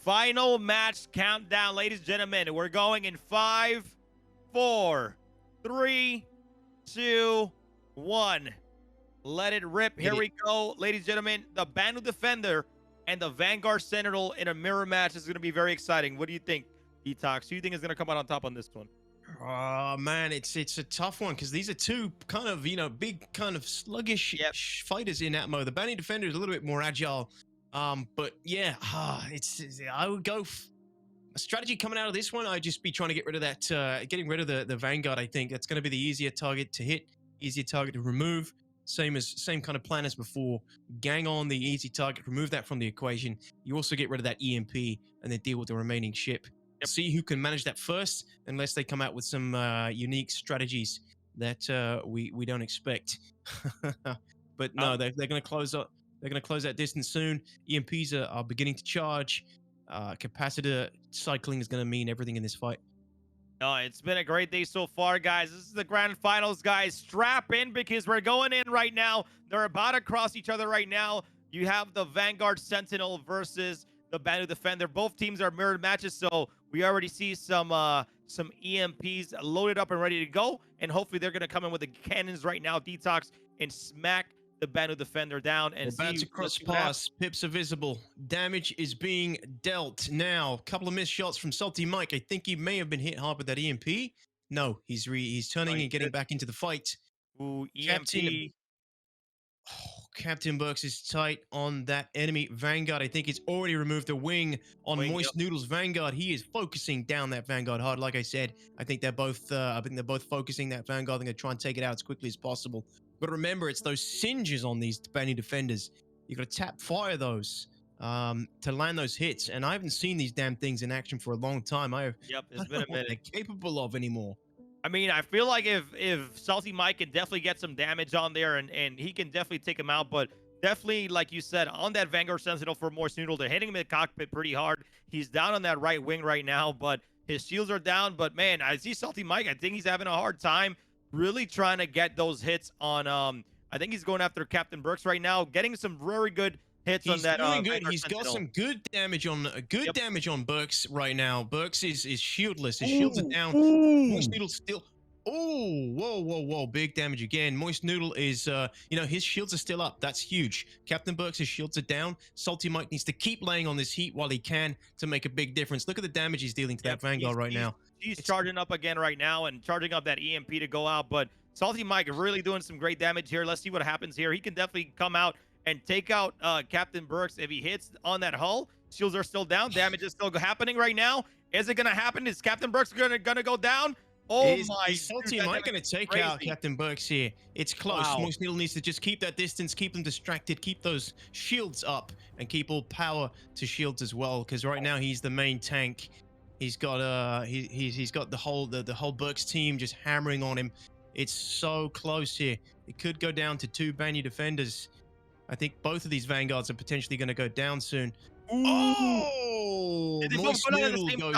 final match countdown, ladies and gentlemen. We're going in 5, 4, 3, 2, 1. Let it rip. Here we go, ladies and gentlemen. The Banu Defender and the Vanguard Sentinel in a mirror match is going to be very exciting. What do you think, Detox? Who do you think is going to come out on top on this one? Oh man, it's a tough one because these are two kind of big kind of sluggish fighters in ATMO. The Banu Defender is a little bit more agile, but yeah, I would go a strategy coming out of this one. I'd just be trying to get rid of that, getting rid of the Vanguard. I think that's going to be the easier target to hit, easier target to remove. Same kind of plan as before. Gang on the easy target, remove that from the equation. You also get rid of that EMP and then deal with the remaining ship. See who can manage that first, unless they come out with some unique strategies that we don't expect. But no, they're going to close up. They're going to close that distance soon. EMPs are beginning to charge. Capacitor cycling is going to mean everything in this fight. Oh, it's been a great day so far, guys. This is the grand finals, guys. Strap in because we're going in right now. They're about to cross each other right now. You have the Vanguard Sentinel versus the Banu Defender. Both teams are mirrored matches, so we already see some EMPs loaded up and ready to go, and hopefully they're going to come in with the cannons right now, Detox, and smack the Banu Defender down. And about to cross pass. Pips are visible. Damage is being dealt now. A couple of missed shots from SaltEmike. I think he may have been hit hard with that EMP. No, he's turning and getting back into the fight. Ooh, EMP. CaptainBerks is tight on that enemy Vanguard. I think he's already removed the wing on Moist Noodle's Vanguard. He is focusing down that Vanguard hard. Like I said, I think they're both focusing that Vanguard. They're going to try and take it out as quickly as possible. But remember, it's those singes on these Banu Defenders. You got to tap fire those to land those hits. And I haven't seen these damn things in action for a long time. It's been a minute. What they're capable of anymore. I mean, I feel like if SaltEmike can definitely get some damage on there and he can definitely take him out, but definitely, like you said, on that Vanguard Sentinel for Moist Noodle, they're hitting him in the cockpit pretty hard. He's down on that right wing right now, but his shields are down. But man, I see SaltEmike. I think he's having a hard time really trying to get those hits on. I think he's going after CaptainBerks right now, getting some very good hits on that. He's doing good. He's got some good damage on damage on Berks right now. Berks is shieldless. His shields are down. Moist Noodle still. Oh, whoa! Big damage again. Moist Noodle is, his shields are still up. That's huge. CaptainBerks' shields are down. SaltEmike needs to keep laying on this heat while he can to make a big difference. Look at the damage he's dealing to that Vanguard right now. He's charging up again right now and charging up that EMP to go out. But SaltEmike really doing some great damage here. Let's see what happens here. He can definitely come out and take out CaptainBerks if he hits on that hull. Shields are still down. Damage is still happening right now. Is it going to happen? Is CaptainBerks going to go down? Oh my! Is SaltEmike going to take out CaptainBerks here? It's close. Wow. Moist Noodle needs to just keep that distance, keep them distracted, keep those shields up, and keep all power to shields as well. Because right now he's the main tank. He's got he's got the whole Berks team just hammering on him. It's so close here. It could go down to 2 Banu Defenders. I think both of these Vanguards are potentially going to go down soon. Ooh. Oh! Moist Noodle goes.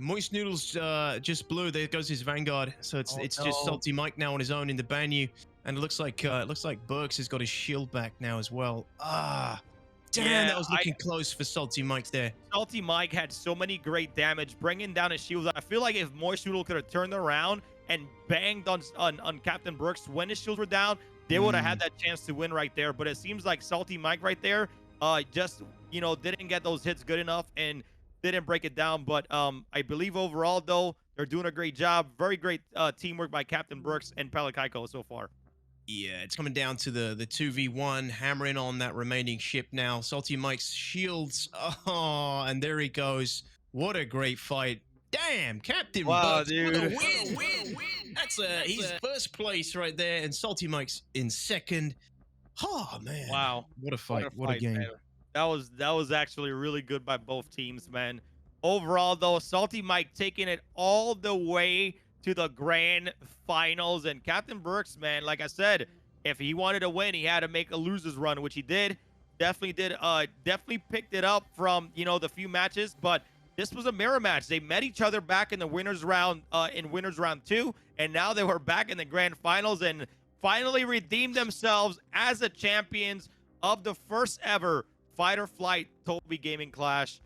Moist Noodle's just blew. There goes his Vanguard. So it's just SaltEmike now on his own in the Banu, and it looks like Berks has got his shield back now as well. Damn, that was looking close for SaltEmike there. SaltEmike had so many great damage, bringing down his shields. I feel like if Moist Noodle could have turned around and banged on CaptainBerks when his shields were down, they would have had that chance to win right there. But it seems like SaltEmike right there just didn't get those hits good enough and didn't break it down. But I believe overall, though, they're doing a great job. Very great teamwork by CaptainBerks and Pelikaiko so far. Yeah, it's coming down to the 2v1, hammering on that remaining ship now. SaltEmike's shields. Oh, and there he goes. What a great fight. Damn, CaptainBerks. Wow, dude. Win. That's he's first place right there, and SaltEmike's in second. Oh, man. Wow. What a fight. What a game. Man. That was actually really good by both teams, man. Overall, though, SaltEmike taking it all the way to the grand finals. And CaptainBerks, man, like I said, if he wanted to win, he had to make a loser's run, which he did. Definitely picked it up from, the few matches. But this was a mirror match. They met each other back in the winners round, in winners round 2. And now they were back in the grand finals and finally redeemed themselves as the champions of the first ever Fight or Flight Tobii Gaming Clash.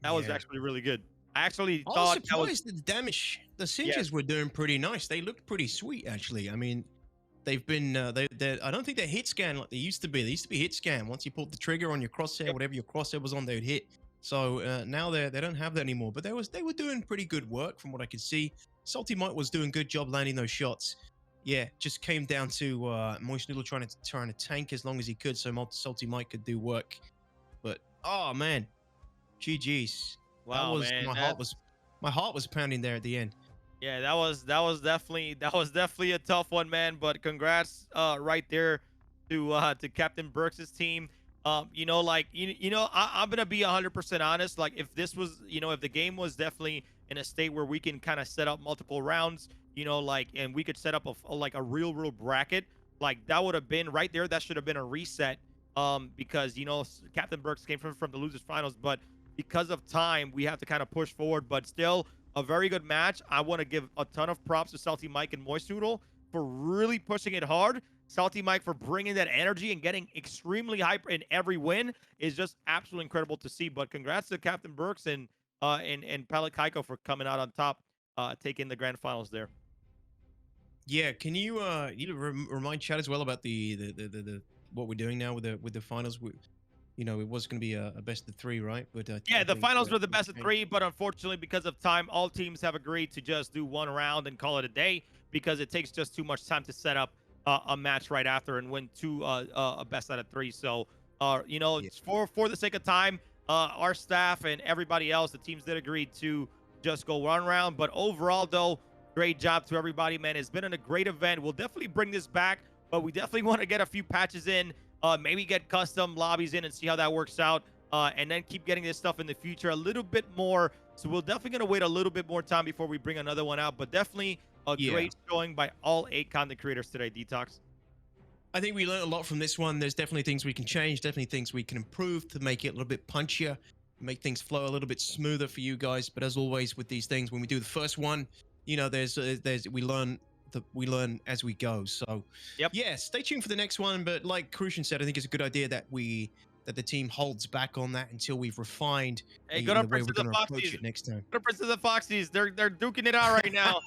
That was Yeah. actually really good. I actually I was thought that was surprised that the damage, the yes. cinches were doing pretty nice. They looked pretty sweet, actually. I mean, they've been, I don't think they're hit scan like they used to be. They used to be hit scan. Once you pulled the trigger on your crosshair, Yep. whatever your crosshair was on, they would hit. So now they don't have that anymore. But they were doing pretty good work from what I could see. SaltEmike was doing good job landing those shots. Yeah, just came down to Moist Noodle trying to tank as long as he could, so SaltEmike could do work. But oh man, GG's. That Wow, was man. my heart was pounding there at the end. Yeah, that was definitely a tough one, man. But congrats, right there to CaptainBerks' team. Like I'm gonna be 100% honest. Like if this was, if the game was definitely in a state where we can kind of set up multiple rounds, like and we could set up like a real bracket, like that would have been right there. That should have been a reset. Because CaptainBerks came from the losers finals, but because of time, we have to kind of push forward. But still, a very good match. I want to give a ton of props to SaltEmike and Moist Noodle for really pushing it hard. SaltEmike for bringing that energy and getting extremely hyper in every win is just absolutely incredible to see. But congrats to CaptainBerks and Pallet Kaiko for coming out on top, taking the grand finals there. Yeah, can you remind Chad as well about the what we're doing now with the finals? It was going to be a best of three, right? But Yeah, I the think finals were the we best of changed. 3, but unfortunately, because of time, all teams have agreed to just do one round and call it a day because it takes just too much time to set up a match right after and win a best out of 3. So, Yeah, it's for the sake of time, our staff and everybody else, the teams did agree to just go one round. But overall, though, great job to everybody, man. It's been a great event. We'll definitely bring this back, but we definitely want to get a few patches in. Maybe get custom lobbies in and see how that works out. And then keep getting this stuff in the future a little bit more. So we're definitely going to wait a little bit more time before we bring another one out. But definitely a yeah. great showing by all 8 content creators today, Detox. I think we learned a lot from this one. There's definitely things we can change, definitely things we can improve to make it a little bit punchier, make things flow a little bit smoother for you guys. But as always with these things, when we do the first one, there's we learn as we go. So Yep. yeah, stay tuned for the next one. But like Crucian said, I think it's a good idea that the team holds back on that until we've refined Hey, the good on way we're Princess of going to approach Foxies. it next time. Good on Princess of Foxies. They're duking it out right now.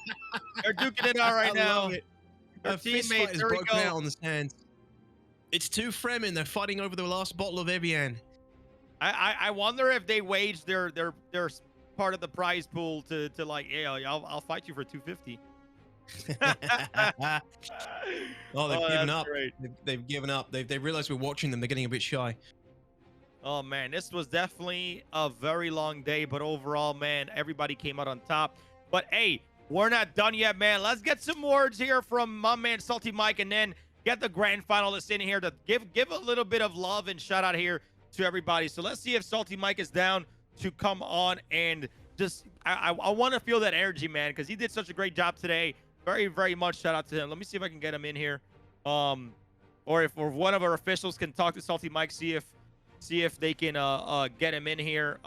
They're duking it out right I now. love it. Their A fist teammates. fight has There we broken go. out on the stands. It's two Fremen. They're fighting over the last bottle of Evian. I wonder if they waged their part of the prize pool to like, yeah, I'll fight you for 250. Oh, they've given that's up. great. They've given up. They realized we're watching them. They're getting a bit shy. Oh man, this was definitely a very long day, but overall, man, everybody came out on top. But hey, we're not done yet, man. Let's get some words here from my man SaltEmike, and then get the grand finalists in here to give a little bit of love and shout out here to everybody. So let's see if SaltEmike is down to come on and just I want to feel that energy, man, because he did such a great job today. Very much shout out to him. Let me see if I can get him in here, or if one of our officials can talk to SaltEmike, see if they can get him in here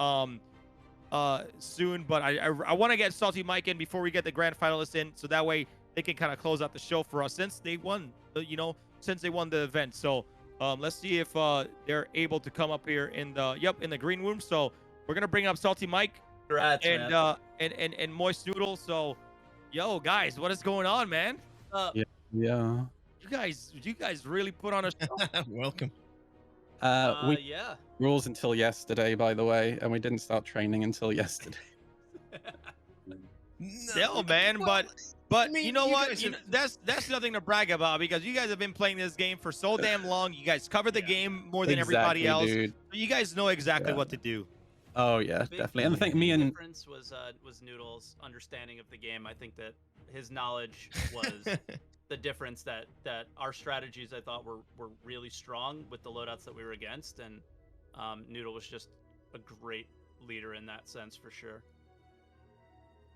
soon. But I want to get SaltEmike in before we get the grand finalists in, so that way they can kind of close out the show for us since they won the event. So let's see if they're able to come up here in the green room. So we're gonna bring up SaltEmike and Moist Noodle. So yo guys, what is going on, man? Yeah. Yeah. You guys really put on a show. Welcome. We Yeah. rules until yesterday, by the way, and we didn't start training until yesterday. Still, man, Well, but I mean, you know you what? guys have- That's nothing to brag about because you guys have been playing this game for so damn long. You guys cover the game more than everybody else. Dude. So you guys know exactly Yeah. what to do. Oh yeah, Big- definitely. And I think big me and difference was Noodle's understanding of the game. I think that his knowledge was the difference. That our strategies I thought were really strong with the loadouts that we were against, and Noodle was just a great leader in that sense for sure.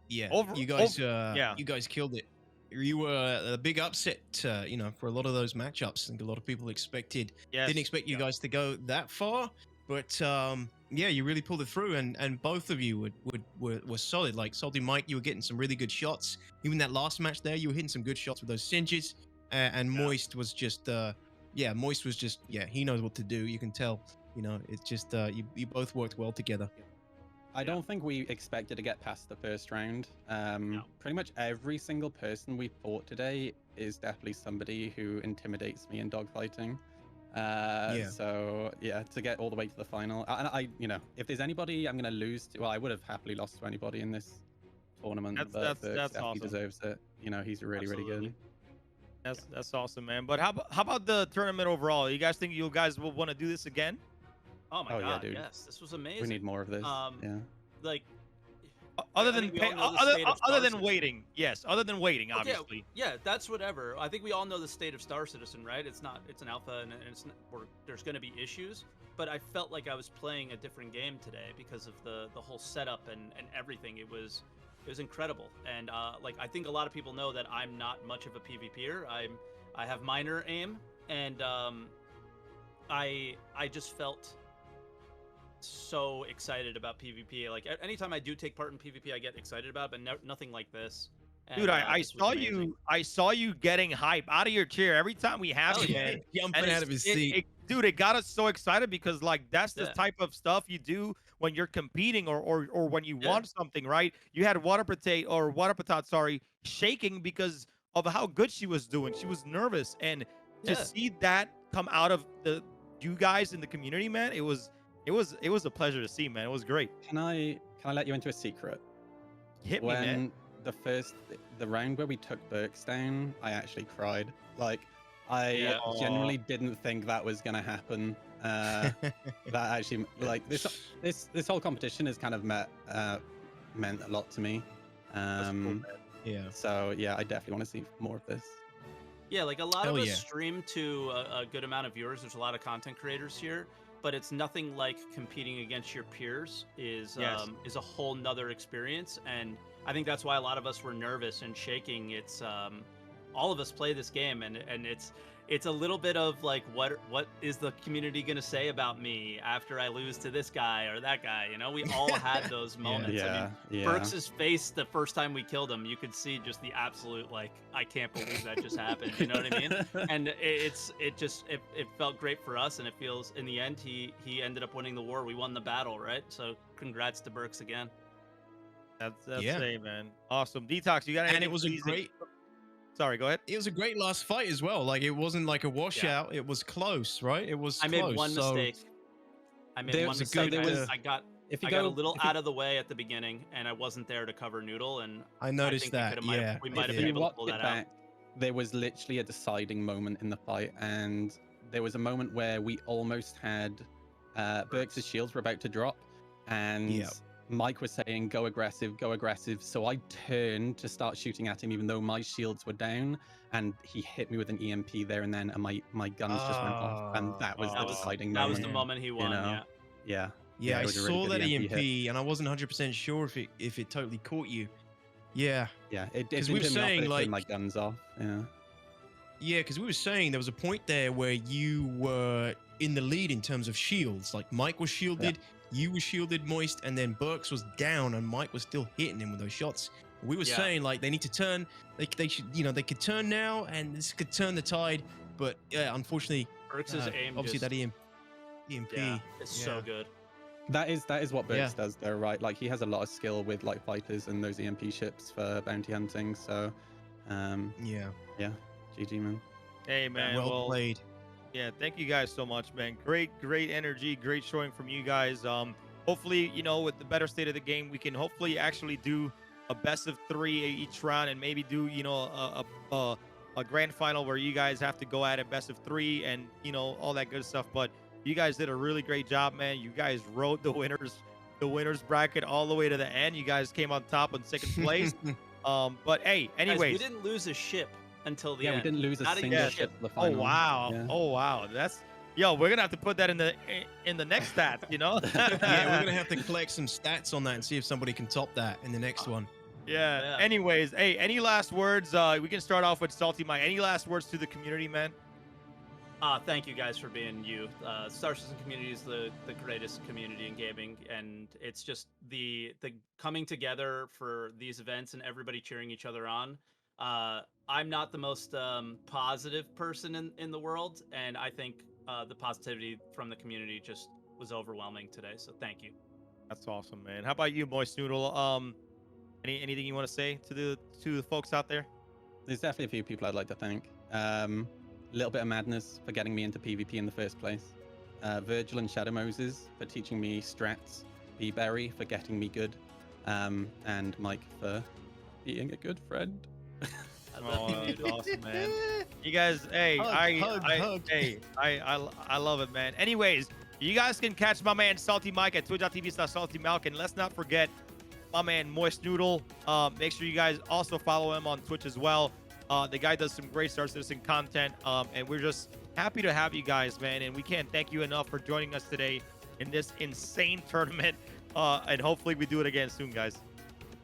Yeah, Over- you guys, yeah. you guys killed it. You were a big upset, for a lot of those matchups. I think a lot of people expected, Yes. didn't expect you guys to go that far, but yeah, you really pulled it through, and both of you were solid. Like SaltEmike, you were getting some really good shots. Even that last match there, you were hitting some good shots with those cinches, and Moist was just, Moist was just, he knows what to do. You can tell, it's just you both worked well together. I don't think we expected to get past the first round. Pretty much every single person we fought today is definitely somebody who intimidates me in dogfighting. So yeah, to get all the way to the final, I you know, if there's anybody I'm gonna lose to, well, I would have happily lost to anybody in this tournament, but Berks that's definitely awesome. deserves it. You know, he's really good. That's awesome, man. But how about the tournament overall? You guys think you guys will want to do this again? Oh my Oh, yeah, god, dude. yes, this was amazing. We need more of this. Yeah. Like, Other I than think we all know the other state of other Star than Citizen. waiting, yes. Other than waiting, Okay, obviously. yeah, that's whatever. I think we all know the state of Star Citizen, right? It's an alpha, and it's there's going to be issues. But I felt like I was playing a different game today because of the whole setup and everything. It was incredible. And like, I think a lot of people know that I'm not much of a PvPer. I have minor aim, and I just felt so excited about PvP. Like, anytime I do take part in PvP, I get excited about it, but nothing like this. And, Dude, I this was saw amazing. I saw you getting hype out of your chair every time we have Hell you, yeah. man. Jumping And out of his seat. dude, it got us so excited because like that's the Yeah. type of stuff you do when you're competing or when you Yeah. want something, right? You had Water Patat, sorry, shaking because of how good she was doing. She was nervous, and to Yeah. see that come out of you guys in the community, man, it was a pleasure to see, man. It was great. Can I let you into a secret? Hit me, man. When the round where we took Berks down, I actually cried. Like, I Yeah. genuinely didn't think that was gonna happen. That actually, like, this whole competition has kind of meant a lot to me. Yeah. So yeah, I definitely want to see more of this. Yeah, like a lot Hell of us yeah. stream to a good amount of viewers. There's a lot of content creators here, but it's nothing like competing against your peers is a whole nother experience. And I think that's why a lot of us were nervous and shaking. It's all of us play this game, and it's a little bit of like, what is the community gonna say about me after I lose to this guy or that guy? You know, we all had those moments. I mean, Berks's face the first time we killed him, you could see just the absolute like, I can't believe that just happened. You know what I mean? And it felt great for us, and it feels in the end he ended up winning the war. We won the battle, right? So congrats to Berks again. That's Yeah. it, man. Awesome. Detox, you got anything? And it was a pleasing- great Sorry, go ahead. it was a great last fight as well. Like, it wasn't like a washout. It was close, right? It was I close. made one so mistake. I made There one was a mistake. good- there was- I got If you I go got a little if you- out of the way at the beginning, and I wasn't there to cover Noodle, and I noticed think we that. coulda- might have- Yeah. we might have if been you able to watch pull it that out. back, there was literally a deciding moment in the fight, and there was a moment where we almost had Berks' shields were about to drop, and Yep. Mike was saying, go aggressive, go aggressive. So I turned to start shooting at him, even though my shields were down, and he hit me with an EMP there and then, and my guns just went off, and that was the deciding That moment. was the moment he won. know? Yeah. Yeah. Yeah, I it was a really saw good that EMP hit. EMP, and I wasn't 100% sure if it totally caught you. Yeah. Yeah, it 'Cause didn't we were turn me off, saying, but it like- turned my guns off. Yeah. Yeah, because we were saying there was a point there where you were in the lead in terms of shields. Like, Mike was shielded, you were shielded, Moist, and then Berks was down, and Mike was still hitting him with those shots. We were Yeah. saying, like, they need to turn. They should, they could turn now, and this could turn the tide. But yeah, unfortunately, Berks' aim obviously just, that EMP. yeah, it's so yeah. good. That is what Berks Yeah. does though, right? Like, he has a lot of skill with like fighters and those EMP ships for bounty hunting. So Yeah. GG, man. Hey, man. Well played. Yeah, thank you guys so much, man. Great energy, great showing from you guys. Hopefully, with the better state of the game, we can hopefully actually do a best of 3 each round, and maybe do a grand final where you guys have to go at it best of 3 and all that good stuff. But you guys did a really great job, man. You guys rode the winners bracket all the way to the end. You guys came on top in second place. But hey, Guys, anyways. we didn't lose a ship until the Yeah, end. we didn't lose a Not even single a ship ship. for the Oh final. wow! Yeah. Oh wow! We're gonna have to put that in the next stats. Yeah, we're gonna have to collect some stats on that and see if somebody can top that in the next one. Yeah. Yeah. Anyways, hey, any last words? We can start off with SaltEmike. Any last words to the community, man? Thank you guys for being you. Star Citizen community is the greatest community in gaming, and it's just the coming together for these events and everybody cheering each other on. I'm not the most positive person in the world, and I think the positivity from the community just was overwhelming today. So thank you. That's awesome, man. How about you, Moist Noodle? Anything you want to say to the folks out there? There's definitely a few people I'd like to thank. A little bit of Madness for getting me into PvP in the first place. Virgil and Shadow Moses for teaching me strats. B-Berry for getting me good. And Mike for being a good friend. Oh, that's awesome, man. You guys, hey, I love it, man. Anyways, you guys can catch my man SaltEmike at twitch.tv/SaltyMalk, and let's not forget my man Moist Noodle. Make sure you guys also follow him on Twitch as well. The guy does some great Star Citizen content, and we're just happy to have you guys, man. And we can't thank you enough for joining us today in this insane tournament. And hopefully we do it again soon, guys.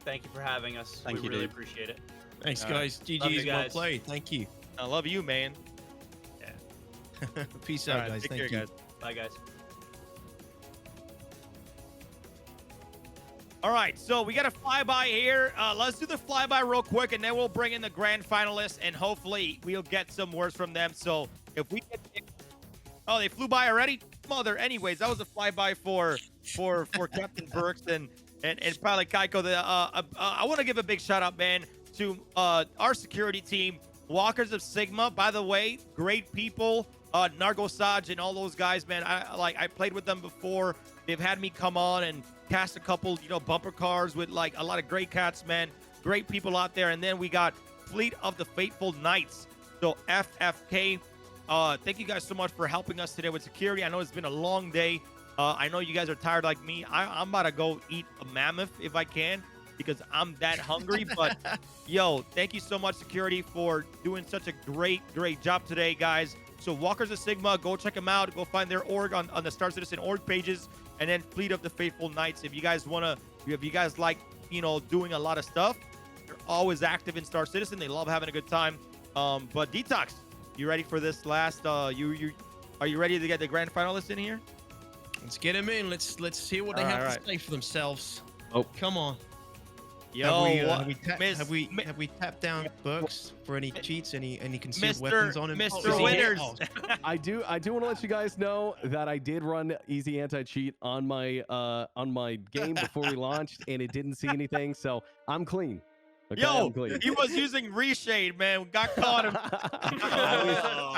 Thank you for having us. Thank you, really dude. appreciate it. Thanks, All right. guys. Love you GG's, well guys. played. Thank you. I love you, man. Peace All out, right, guys. take Thank care, you. guys. Bye, guys. All right, so we got a flyby here. Let's do the flyby real quick, and then we'll bring in the grand finalists, and hopefully we'll get some words from them. So if we get, oh, they flew by already, mother. Anyways, that was a flyby for CaptainBerks and probably Kaiko. I want to give a big shout out, man, to our security team, Walkers of Sigma. By the way, great people. Nargosaj and all those guys, man. I played with them before. They've had me come on and cast a couple, bumper cars with like a lot of great cats, man. Great people out there. And then we got Fleet of the Fateful Knights. So FFK. Thank you guys so much for helping us today with security. I know it's been a long day. I know you guys are tired like me. I'm about to go eat a mammoth if I can, because I'm that hungry. But yo, thank you so much, security, for doing such a great job today, guys. So Walkers of Sigma, go check them out. Go find their org on the Star Citizen org pages. And then Fleet of the Faithful Knights. If you guys like, doing a lot of stuff, they're always active in Star Citizen. They love having a good time. But Detox, you ready for this last? Are you ready to get the grand finalists in here? Let's get them in. Let's hear what they All have right. to say for themselves. Oh. Come on. Yo, Have we tapped down Berks for any cheats, any concealed Mr. weapons on him? Mr. Is he Winners. hit? Oh, I do want to let you guys know that I did run easy anti-cheat on my game before we launched, and it didn't see anything, so I'm clean. Okay, yo, I'm clean. he was using reshade, man. Got caught him.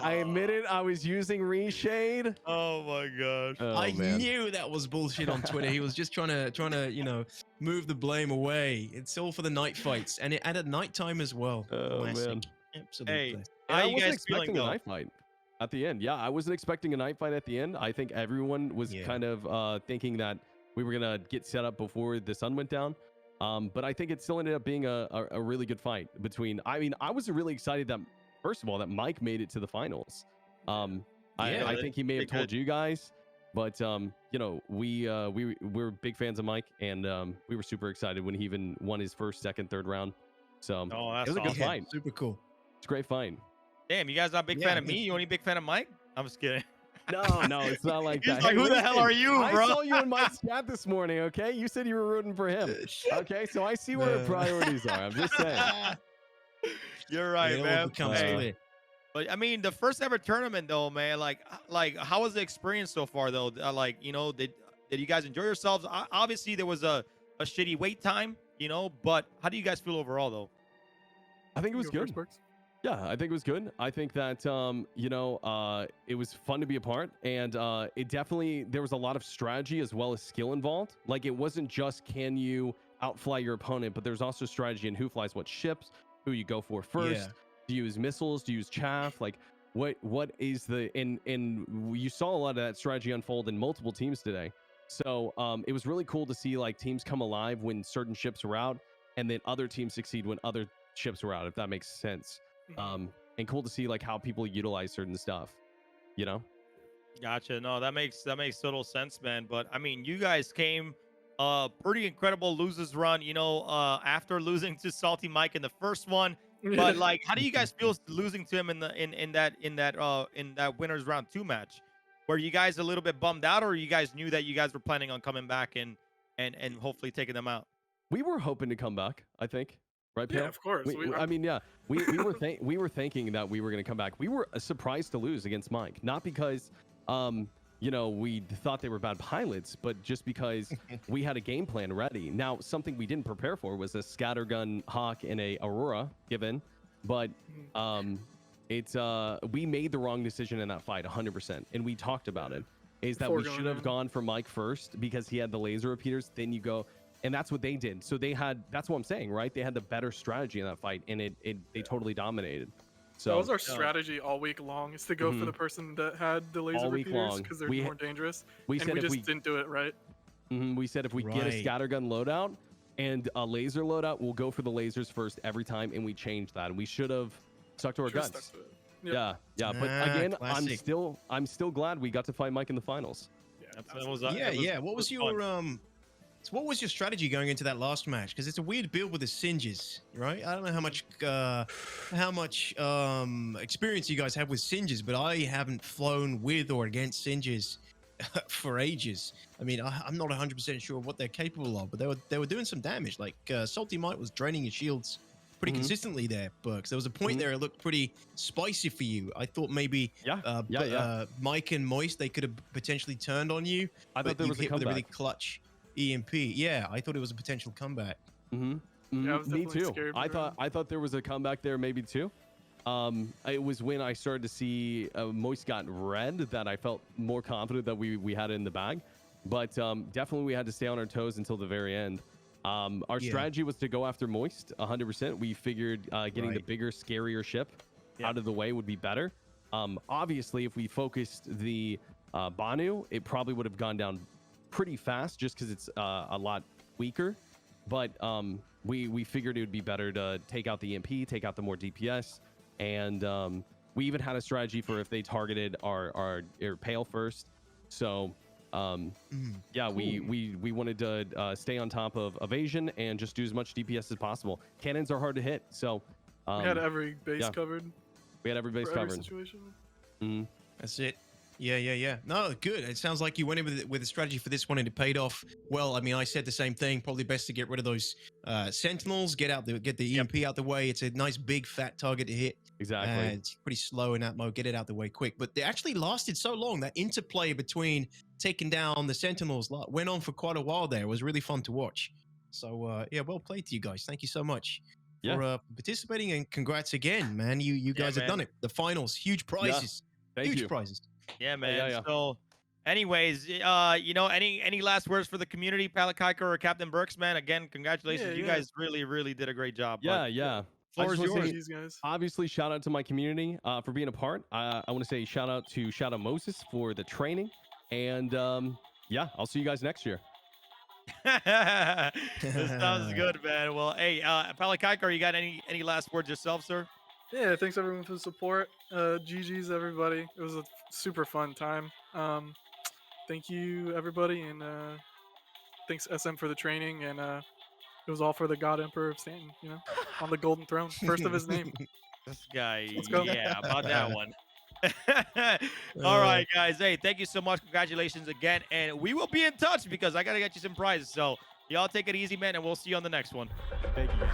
I admitted I was using reshade. Oh my gosh. Oh, I man. knew that was bullshit on Twitter. He was just trying to move the blame away. It's all for the night fights, and at nighttime as well. Oh, Classic. man. Absolutely. Hey, classic. how I you wasn't guys feeling expecting a though? knife fight at the end. Yeah, I wasn't expecting a knife fight at the end. I think everyone was Yeah. kind of thinking that we were gonna get set up before the sun went down. But I think it still ended up being a really good fight between. I mean, I was really excited that, first of all, that Mike made it to the finals. I think he may have told you guys, but we're big fans of Mike, and we were super excited when he even won his first, second, third round. So Oh, that's it was a good awesome. fight. Super cool. It's a great fight. Damn, you guys not a big Yeah, fan of I me? think- You only big fan of Mike? I'm just kidding. No, it's not like He's that. like, who the hell listen, are you, I bro? saw you in Mike's chat this morning, okay? You said you were rooting for him. Okay, so I see where No. the priorities are. I'm just saying. You're right, It all man. becomes Hey, clear. but I mean, the first ever tournament, though, man. Like, how was the experience so far, though? Did you guys enjoy yourselves? Obviously, there was a shitty wait time, But how do you guys feel overall, though? I think it was good. Yeah, I think it was good. I think that it was fun to be a part, and it definitely, there was a lot of strategy as well as skill involved. Like, it wasn't just can you outfly your opponent, but there's also strategy in who flies what ships, who you go for first. Yeah. Do you use missiles? Do you use chaff? Like, what is the and you saw a lot of that strategy unfold in multiple teams today. So it was really cool to see like teams come alive when certain ships were out, and then other teams succeed when other ships were out, if that makes sense. And cool to see like how people utilize certain stuff, Gotcha. No, that makes total sense, man. But I mean, you guys came pretty incredible losers run, after losing to SaltEmike in the first one. But like, how do you guys feel losing to him in that winners round 2 match? Were you guys a little bit bummed out, or you guys knew that you guys were planning on coming back and hopefully taking them out? We were hoping to come back, I think. Right, Pale? Yeah, of course. We were thinking that we were going to come back. We were surprised to lose against Mike, not because you know, we thought they were bad pilots, but just because we had a game plan ready. Now, something we didn't prepare for was a scattergun Hawk and a Aurora given, but we made the wrong decision in that fight 100%, and we talked about it. Is that we should have gone for Mike first because he had the laser repeaters, then you go, and that's what they did. So they had, that's what I'm saying, right? They had the better strategy in that fight, and they totally dominated. So that was our strategy all week long, is to go for the person that had the laser repeaters because they're more dangerous. We just didn't do it right. We said if we get a scattergun loadout and a laser loadout, we'll go for the lasers first every time, and we changed that. And we should have stuck to our guns. Yep. Yeah. But again, classic. I'm still glad we got to fight Mike in the finals. What was your strategy going into that last match? Because it's a weird build with the Singes, right? I don't know how much experience you guys have with Singes, but I haven't flown with or against Singes for ages. I mean, I'm not 100% sure what they're capable of, but they were doing some damage. Like SaltEmike was draining your shields pretty consistently there, Berks. There was a point there it looked pretty spicy for you. I thought maybe Mike and Moist, they could have potentially turned on you. I thought there was a comeback. With a really clutch EMP. Yeah, I thought it was a potential comeback. Yeah, I was me too. Scared I thought there was a comeback there, maybe too. It was when I started to see Moist got red that I felt more confident that we had it in the bag. But definitely we had to stay on our toes until the very end. Our strategy was to go after Moist 100%. We figured getting the bigger, scarier ship out of the way would be better. Obviously, if we focused the Banu, it probably would have gone down pretty fast just because it's a lot weaker. But we figured it would be better to take out the EMP, take out the more DPS. And we even had a strategy for if they targeted our Pale first. So we wanted to stay on top of evasion and just do as much DPS as possible. Cannons are hard to hit, so we had every base covered. We had every base covered. Every situation. That's it. Yeah. No, good. It sounds like you went in with a strategy for this one and it paid off well. I mean, I said the same thing. Probably best to get rid of those sentinels, get the EMP out the way. It's a nice big fat target to hit. Exactly. It's pretty slow in ATMO. Get it out the way quick. But they actually lasted so long. That interplay between taking down the sentinels went on for quite a while there. It was really fun to watch. So well played to you guys. Thank you so much for participating, and congrats again, man. You guys have done it. The finals, huge prizes. Huge prizes. Yeah, man. So, anyways, any last words for the community, Palakiker or CaptainBerks, man? Again, congratulations. You guys really did a great job. Yeah. Floor is yours. Obviously, shout out to my community for being a part. I want to say shout out to Shadow Moses for the training. And I'll see you guys next year. This sounds good, man. Well, hey, Palakiker, you got any last words yourself, sir? Yeah, thanks everyone for the support. GG's everybody. It was a super fun time. Thank you everybody, and thanks SM for the training, and it was all for the God Emperor of Satan, on the golden throne, first of his name. This guy, let's go. Yeah, about that one. All right, guys. Hey, thank you so much. Congratulations again, and we will be in touch because I gotta get you some prizes. So y'all take it easy, man, and we'll see you on the next one. Thank you.